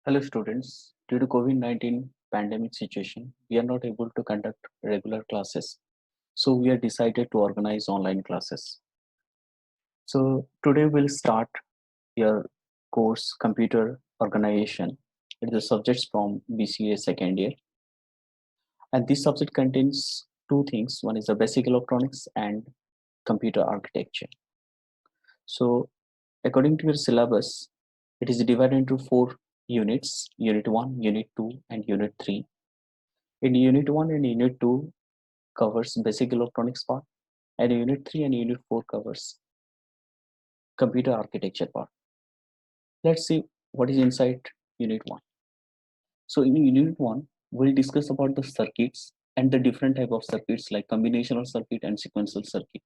Hello students, due to COVID-19 pandemic situation, we are not able to conduct regular classes. So we are decided to organize online classes. So today we'll start your course Computer Organization. It is the subjects from BCA second year. And this subject contains two things. One is the basic electronics and computer architecture. So according to your syllabus, it is divided into four units, Unit 1, Unit 2 and Unit 3. In Unit 1 and Unit 2 covers basic electronics part, and Unit 3 and Unit 4 covers computer architecture part. Let's see what is inside Unit 1. So in Unit 1, we'll discuss about the circuits and the different type of circuits like combinational circuit and sequential circuit.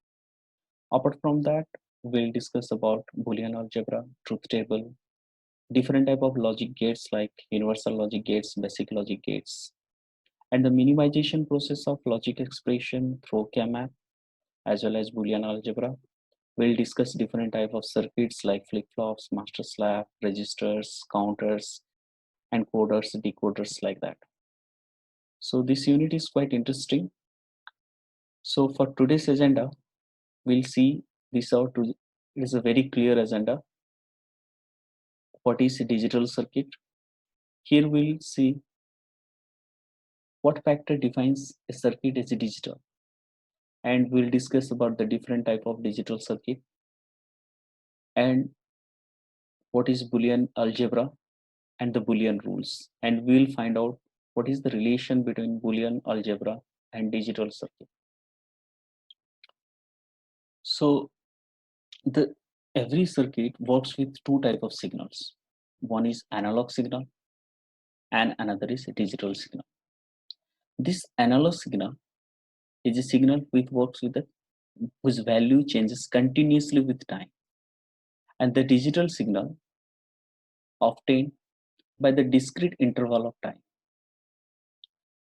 Apart from that, we'll discuss about Boolean algebra, truth table, different type of logic gates like universal logic gates, basic logic gates, and the minimization process of logic expression through KMAP as well as Boolean algebra. We'll discuss different type of circuits like flip-flops, master slave, registers, counters, encoders, decoders like that. So this unit is quite interesting. So for today's agenda, we'll see this out to it is a very clear agenda. What is a digital circuit? Here we'll see what factor defines a circuit as a digital. And we'll discuss about the different type of digital circuit and what is Boolean algebra and the Boolean rules, and we'll find out what is the relation between Boolean algebra and digital circuit. So the every circuit works with two type of signals. One is analog signal and another is a digital signal. This analog signal is a signal which works with the whose value changes continuously with time, and the digital signal obtained by the discrete interval of time.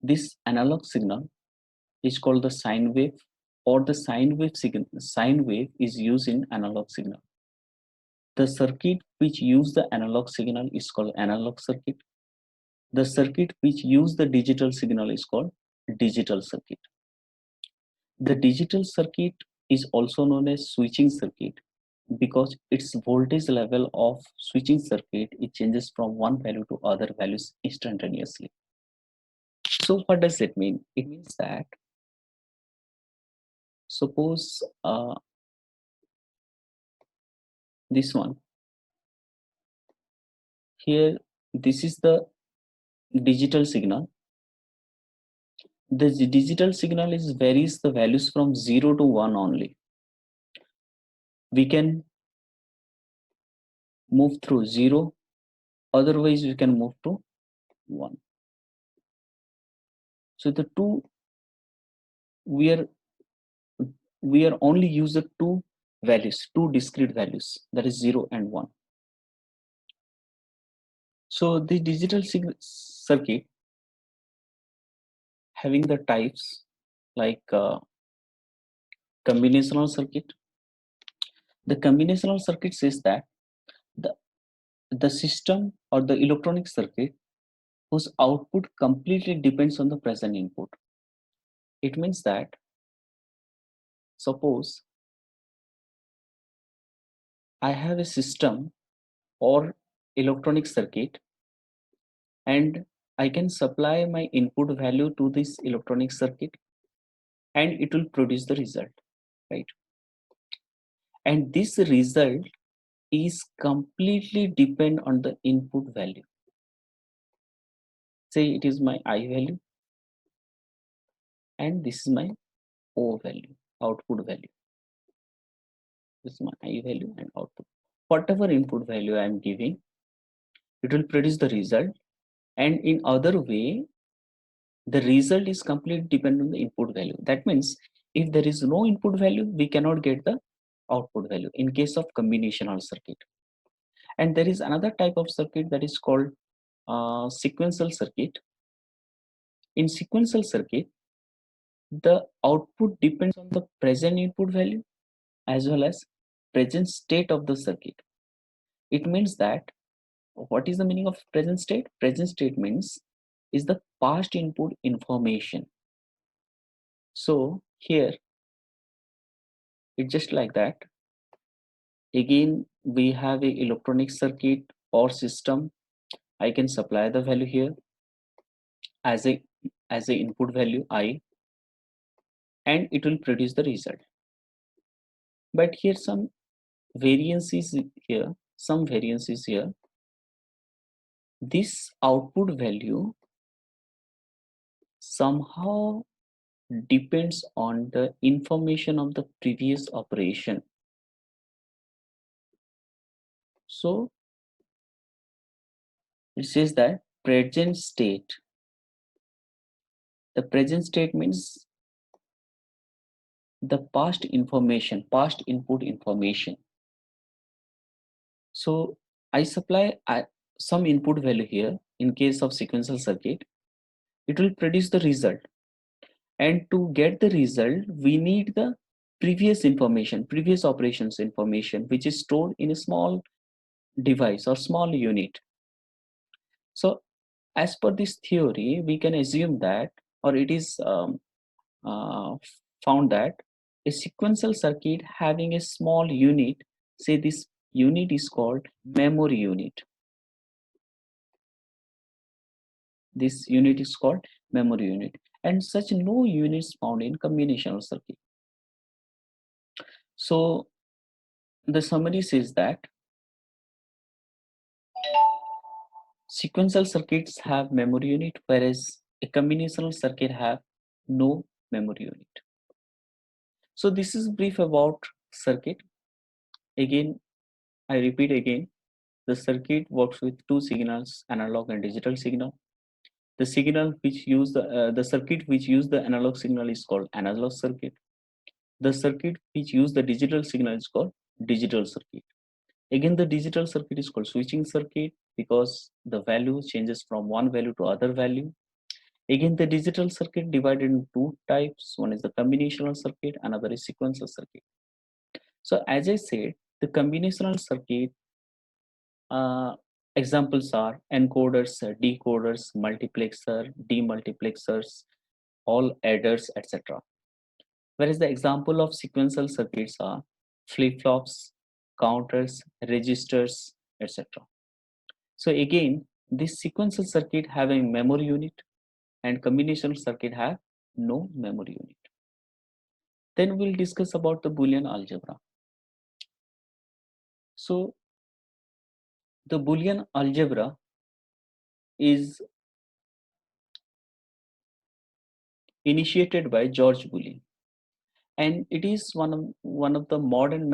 This analog signal is called the sine wave, or the sine wave signal. Sine wave is used in analog signal. The circuit which use the analog signal is called analog circuit. The circuit which use the digital signal is called digital circuit. The digital circuit is also known as switching circuit because its voltage level of switching circuit it changes from one value to other values instantaneously. So what does it mean? It means that suppose this one here, this is the digital signal. The digital signal is varies the values from 0 to 1 only. We can move through 0, otherwise we can move to 1. So the two we are only use the two values, two discrete values, that is 0 and 1. So the digital circuit having the types like combinational circuit. The combinational circuit says that the the system or the electronic circuit whose output completely depends on the present input. It means that suppose I have a system or electronic circuit and I can supply my input value to this electronic circuit and it will produce the result, right? And this result is completely depend on the input value. Say it is my I value and this is my O value, output value. This is my I value and output. Whatever input value I am giving, it will produce the result, and in other way the result is completely dependent on the input value. That means if there is no input value we cannot get the output value in case of combinational circuit. And there is another type of circuit that is called sequential circuit. In sequential circuit the output depends on the present input value as well as present state of the circuit. It means that What is the meaning of present state? Present state means is the past input information. So here it's just like that. Again, we have a electronic circuit or system. I can supply the value here as a input value I, and it will produce the result. But here some variance is here. Some variance is here. This output value somehow depends on the information of the previous operation. So it says that present state. The present state means the past information, past input information. So I supply some input value here. In case of sequential circuit, it will produce the result. And to get the result, we need the previous information, previous operations information, which is stored in a small device or small unit. So as per this theory, we can assume that, or it is uh, found that a sequential circuit having a small unit, say this unit is called memory unit. This unit is called memory unit, and such no units found in combinational circuit. So the summary says that sequential circuits have memory unit, whereas a combinational circuit have no memory unit. So this is brief about circuit. Again, I repeat again, the circuit works with two signals, analog and digital signal. The signal which use the circuit which use the analog signal is called analog circuit. The circuit which use the digital signal is called digital circuit. Again, the digital circuit is called switching circuit because the value changes from one value to other value. Again, the digital circuit divided in two types. One is the combinational circuit, another is sequential circuit. So as I said, the combinational circuit examples are encoders, decoders, multiplexer, demultiplexers, all adders, etc. Whereas the example of sequential circuits are flip-flops, counters, registers, etc. So again, this sequential circuit have a memory unit and combinational circuit have no memory unit. Then we'll discuss about the Boolean algebra. So the Boolean algebra is initiated by George Boole, and it is one of the modern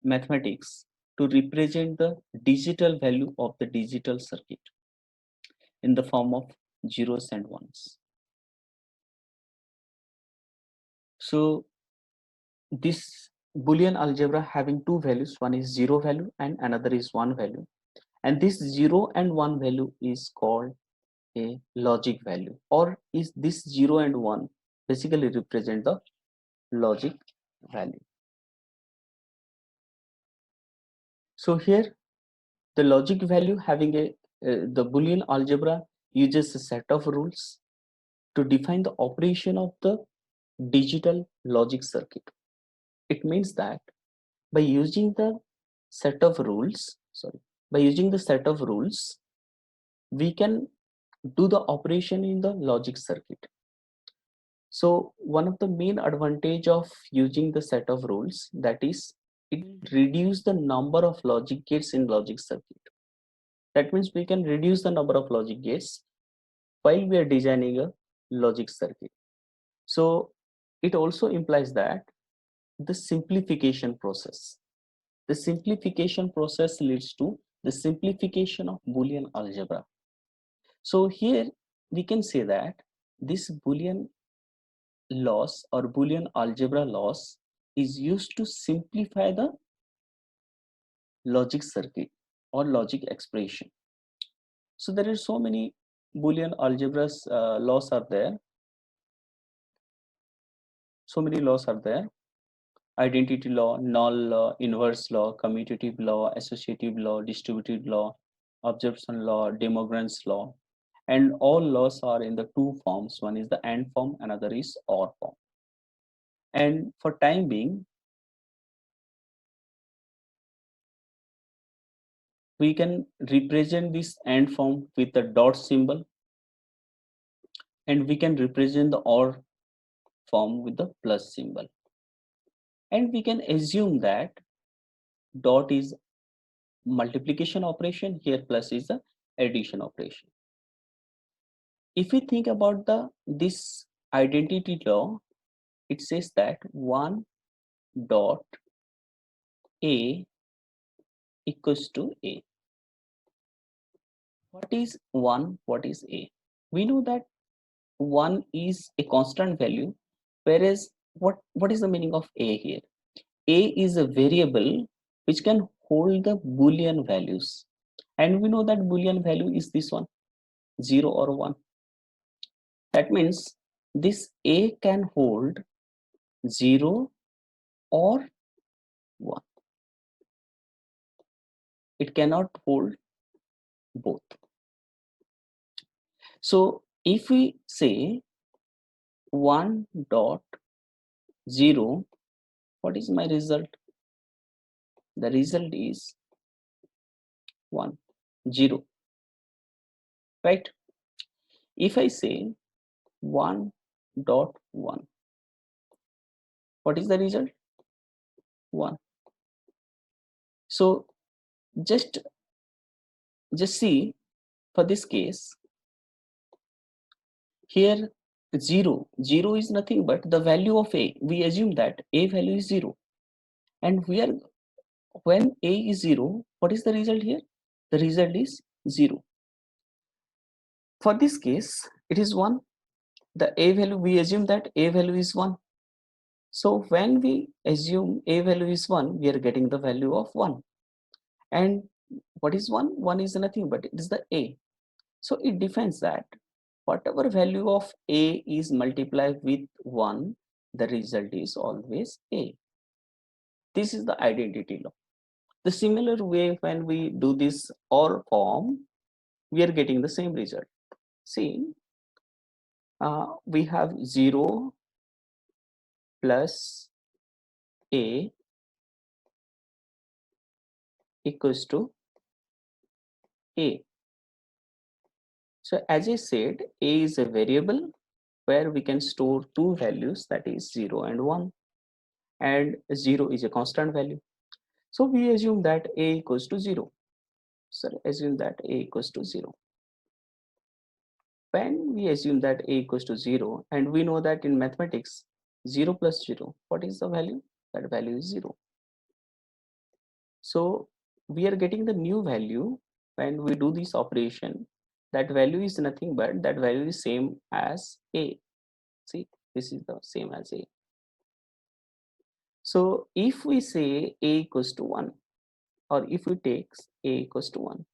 mathematics to represent the digital value of the digital circuit in the form of zeros and ones. So this Boolean algebra having two values, one is zero value and another is one value, and this 0 and 1 value is called a logic value, or is this 0 and 1 basically represent the logic value. So here the logic value having the Boolean algebra uses a set of rules to define the operation of the digital logic circuit. It means that by using the set of rules, by using the set of rules, we can do the operation in the logic circuit. So one of the main advantage of using the set of rules, that is, it reduce the number of logic gates in logic circuit. That means we can reduce the number of logic gates while we are designing a logic circuit. So it also implies that the simplification process. The simplification process leads to the simplification of Boolean algebra. So here we can say that this Boolean loss or Boolean algebra loss is used to simplify the logic circuit or logic expression. So there are so many Boolean algebras laws are there. So many laws are there. identity law, null law, inverse law, commutative law, associative law, distributive law, observation law, Demogran's law. And all laws are in the two forms. One is the AND form, another is OR form. And for time being, we can represent this AND form with the dot symbol, and we can represent the OR form with the plus symbol. And we can assume that dot is multiplication operation, here plus is the addition operation. If we think about this identity law, it says that 1 dot A equals to A. What is 1? What is A? We know that 1 is a constant value, whereas what is the meaning of A here? A is a variable which can hold the Boolean values. And we know that Boolean value is this one, 0 or 1. That means this A can hold 0 or 1. It cannot hold both. So if we say 1 dot 0, what is my result? The result is 1, 0, right? If I say 1 dot 1, what is the result? 1. So just see, for this case, here 0 is nothing but the value of A. We assume that A value is 0, and when A is 0, what is the result here? The result is 0. For this case, it is 1. The A value, we assume that A value is 1. So when we assume A value is 1, we are getting the value of 1. And what is 1? 1 is nothing but it is the A. So it defines that whatever value of A is multiplied with 1, the result is always A. This is the identity law. The similar way, when we do this OR form, we are getting the same result. See, we have 0 plus A equals to A. So as I said, A is a variable where we can store two values, that is 0 and 1, and 0 is a constant value. So we assume that A equals to 0. So assume that A equals to 0. When we assume that A equals to 0, and we know that in mathematics, 0 plus 0, what is the value? That value is 0. So we are getting the new value when we do this operation. That value is nothing but that value is same as A. See, this is the same as A. So if we say A equals to 1, or if we take A equals to 1,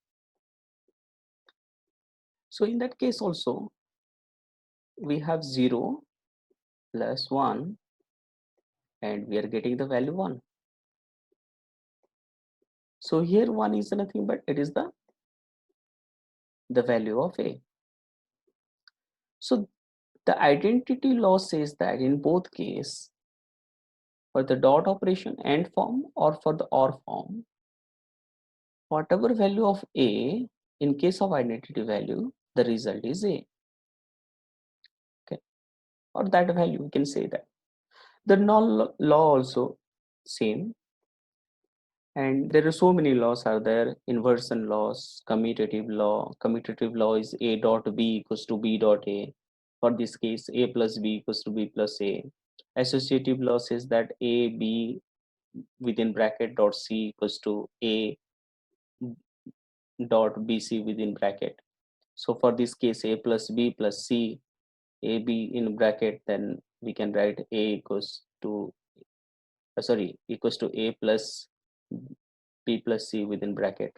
so in that case also, we have 0 plus 1, and we are getting the value 1. So here 1 is nothing but it is the value of A. So the identity law says that in both cases, for the dot operation AND form or for the OR form, whatever value of A, in case of identity value, the result is A. Okay, or that value, we can say that. The null law also same, and there are so many laws are there. Inversion laws, commutative law. Commutative law is A dot B equals to B dot A. For this case, A plus B equals to B plus A. Associative law says that A B within bracket dot C equals to A dot BC within bracket. So for this case, A plus B plus C, AB in bracket, then we can write A equals to equals to A plus B plus C within bracket.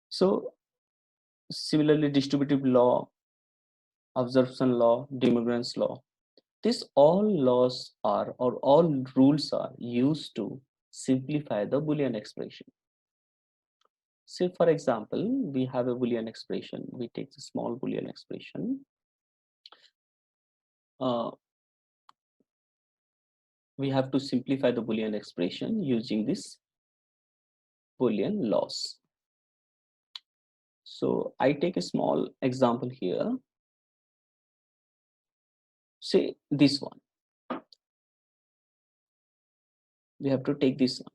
So similarly, distributive law, observation law, De Morgan's law. This all laws are or all rules are used to simplify the Boolean expression. Say for example, we have a Boolean expression. We take the small Boolean expression. Uh, we have to simplify the Boolean expression using this Boolean laws. So I take a small example here. Say this one. We have to take this one.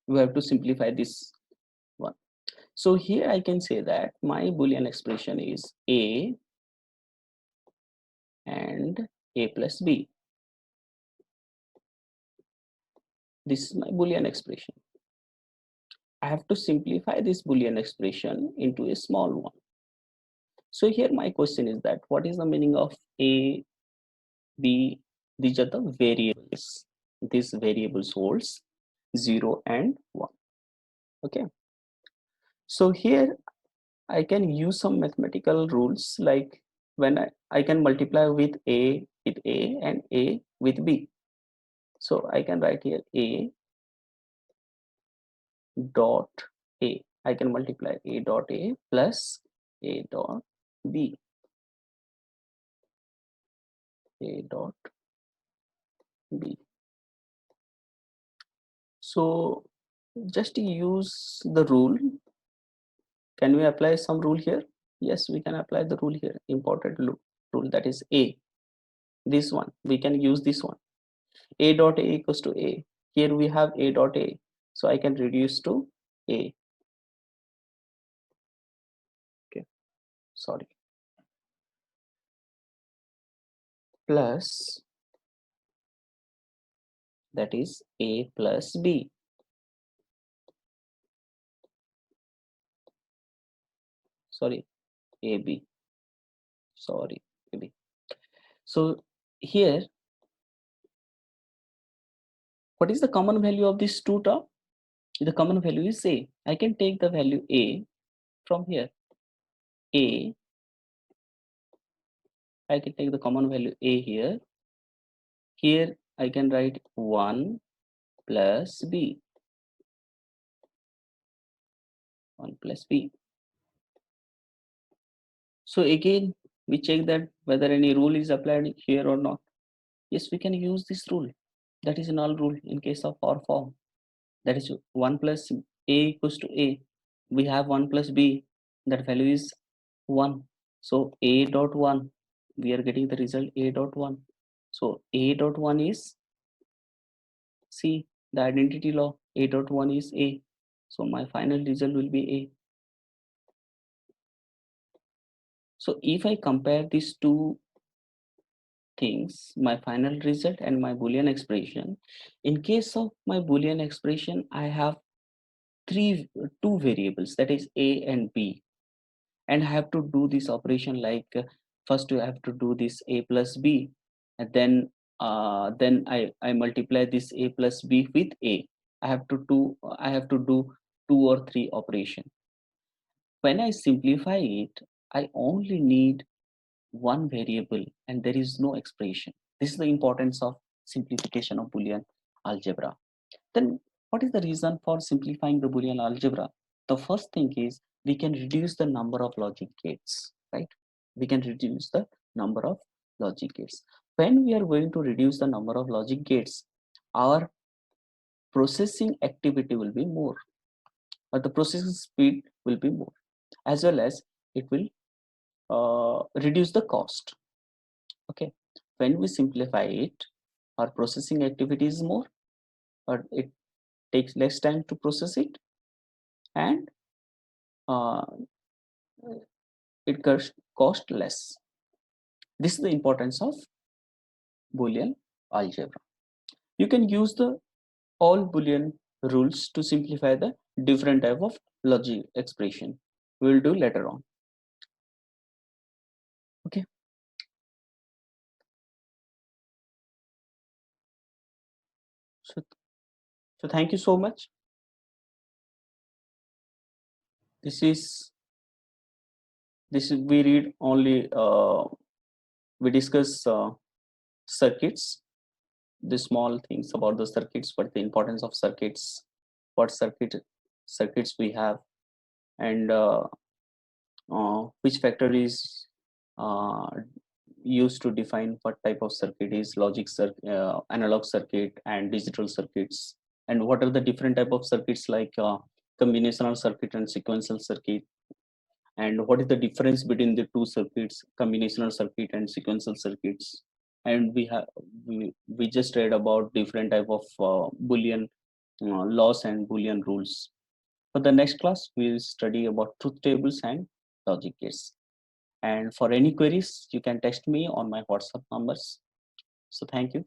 We have to simplify this one. So here I can say that my Boolean expression is A and A plus B. This is my Boolean expression. I have to simplify this Boolean expression into a small one. So here my question is that what is the meaning of A, B? These are the variables. These variables holds 0 and 1. Okay. So here I can use some mathematical rules like when I can multiply with A and A with B. So I can write here A dot A. I can multiply A dot A plus A dot B. A dot B. So just to use the rule, can we apply some rule here? Yes, we can apply the rule here. Important rule, that is A. This one, we can use this one. A dot A equals to A. Here we have A dot A. So I can reduce to A. Okay, sorry. Plus, that is A plus B. Sorry, AB. Sorry, AB. So here, what is the common value of this two term? The common value is A. I can take the value A from here. A, I can take the common value A here. Here I can write 1 plus B. 1 plus B. So again, we check that whether any rule is applied here or not. Yes, we can use this rule. That is a null rule in case of our form. That is 1 plus A equals to A. We have 1 plus B. That value is 1. So A dot 1, we are getting the result A dot 1. So A dot 1 is C, the identity law. A dot 1 is A. So my final result will be A. So if I compare these two things, my final result and my Boolean expression, in case of my Boolean expression, I have two variables, that is A and B. And I have to do this operation like first I have to do this A plus B, and then I multiply this A plus B with A. I have to do two or three operation. When I simplify it, I only need one variable and there is no expression. This is the importance of simplification of Boolean algebra. Then what is the reason for simplifying the Boolean algebra? The first thing is we can reduce the number of logic gates, right? We can reduce the number of logic gates. When we are going to reduce the number of logic gates, our processing activity will be more, or the processing speed will be more, as well as it will reduce the cost. Okay, when we simplify it, our processing activity is more, or it takes less time to process it, and uh, it cost less. This is the importance of Boolean algebra. You can use the all Boolean rules to simplify the different type of logic expression. We will do later on. Okay. So, so thank you so much. This is we read only we discuss circuits, the small things about the circuits, but the importance of circuits, what circuits we have, and which factor is uh, used to define what type of circuit is analog circuit and digital circuits, and what are the different type of circuits like combinational circuit and sequential circuit, and what is the difference between the two circuits, combinational circuit and sequential circuits. And we just read about different type of boolean laws and boolean rules. For the next class we'll study about truth tables and logic gates. And for any queries, you can text me on my WhatsApp numbers. So thank you.